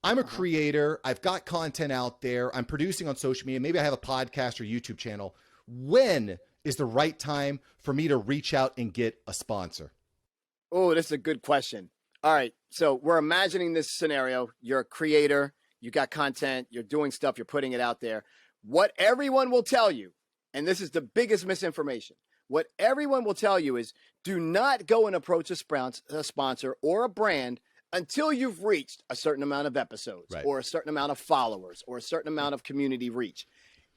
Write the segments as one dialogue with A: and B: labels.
A: I'm a creator. I've got content out there. I'm producing on social media. Maybe I have a podcast or YouTube channel. When is the right time for me to reach out and get a sponsor?
B: Oh, that's a good question. All right. So we're imagining this scenario. You're a creator. You got content. You're doing stuff. You're putting it out there. What everyone will tell you, and this is the biggest misinformation, what everyone will tell you is do not go and approach a sponsor or a brand until you've reached a certain amount of episodes or a certain amount of followers or a certain amount of community reach.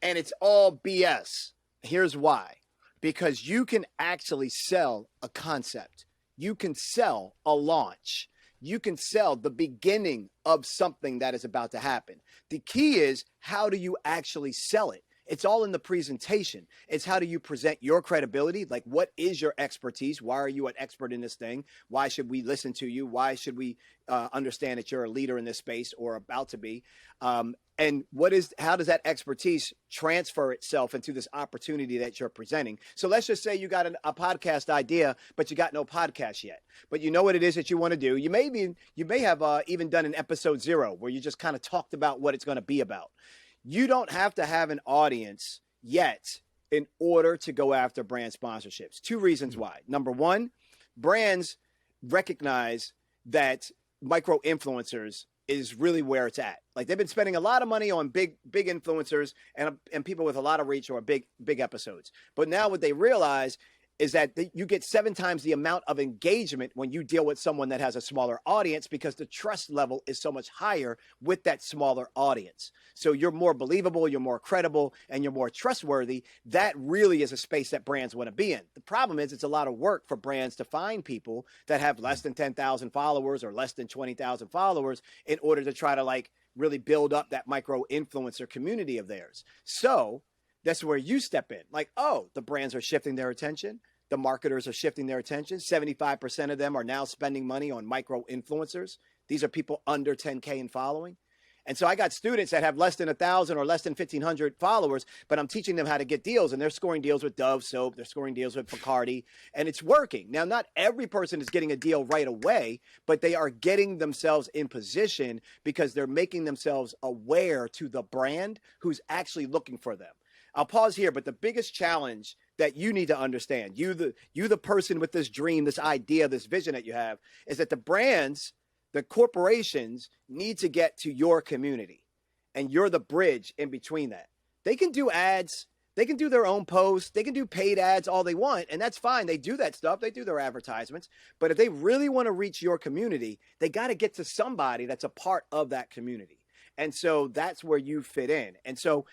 B: And it's all BS. Here's why. Because you can actually sell a concept. You can sell a launch. You can sell the beginning of something that is about to happen. The key is, how do you actually sell it? It's all in the presentation. It's how do you present your credibility? Like, what is your expertise? Why are you an expert in this thing? Why should we listen to you? Why should we understand that you're a leader in this space or about to be? And how does that expertise transfer itself into this opportunity that you're presenting? So let's just say you got a podcast idea, but you got no podcast yet. But you know what it is that you want to do. You may have even done an episode 0 where you just kind of talked about what it's going to be about. You don't have to have an audience yet in order to go after brand sponsorships. 2 reasons why. Number 1, brands recognize that micro influencers is really where it's at. Like, they've been spending a lot of money on big influencers and people with a lot of reach or big episodes. But now what they realize is that you get 7 times the amount of engagement when you deal with someone that has a smaller audience, because the trust level is so much higher with that smaller audience. So you're more believable, you're more credible, and you're more trustworthy. That really is a space that brands want to be in. The problem is it's a lot of work for brands to find people that have less than 10,000 followers or less than 20,000 followers in order to try to really build up that micro influencer community of theirs. So that's where you step in. Like, oh, the brands are shifting their attention. The marketers are shifting their attention. 75% of them are now spending money on micro influencers. These are people under 10K in following. And so I got students that have less than 1,000 or less than 1,500 followers, but I'm teaching them how to get deals, and they're scoring deals with Dove soap. They're scoring deals with Bacardi, and it's working. Now, not every person is getting a deal right away, but they are getting themselves in position because they're making themselves aware to the brand who's actually looking for them. I'll pause here, but the biggest challenge that you need to understand, you the person with this dream, this idea, this vision that you have, is that the brands, the corporations need to get to your community, and you're the bridge in between that. They can do ads, they can do their own posts, they can do paid ads all they want, and that's fine. They do that stuff. They do their advertisements. But if they really want to reach your community, they got to get to somebody that's a part of that community. And so that's where you fit in. And so,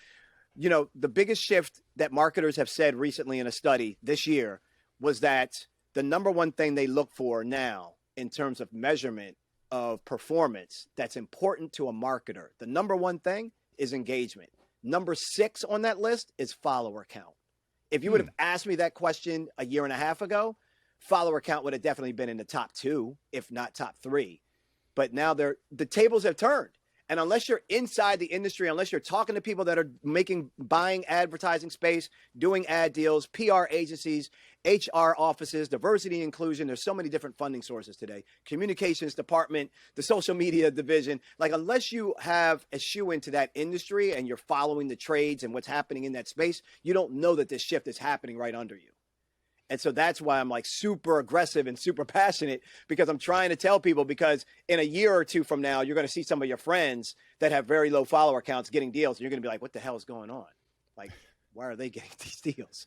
B: you know, the biggest shift that marketers have said recently in a study this year was that the number one thing they look for now in terms of measurement of performance that's important to a marketer, the number one thing is engagement. Number 6 on that list is follower count. If you would have asked me that question a year and a half ago, follower count would have definitely been in the top 2, if not top 3. But now the tables have turned. And unless you're inside the industry, unless you're talking to people that are buying advertising space, doing ad deals, PR agencies, HR offices, diversity and inclusion, there's so many different funding sources today, communications department, the social media division, like, unless you have a shoe into that industry and you're following the trades and what's happening in that space, you don't know that this shift is happening right under you. And so that's why I'm like super aggressive and super passionate, because I'm trying to tell people, because in a year or 2 from now, you're going to see some of your friends that have very low follower counts getting deals. And you're going to be like, what the hell is going on? Like, why are they getting these deals?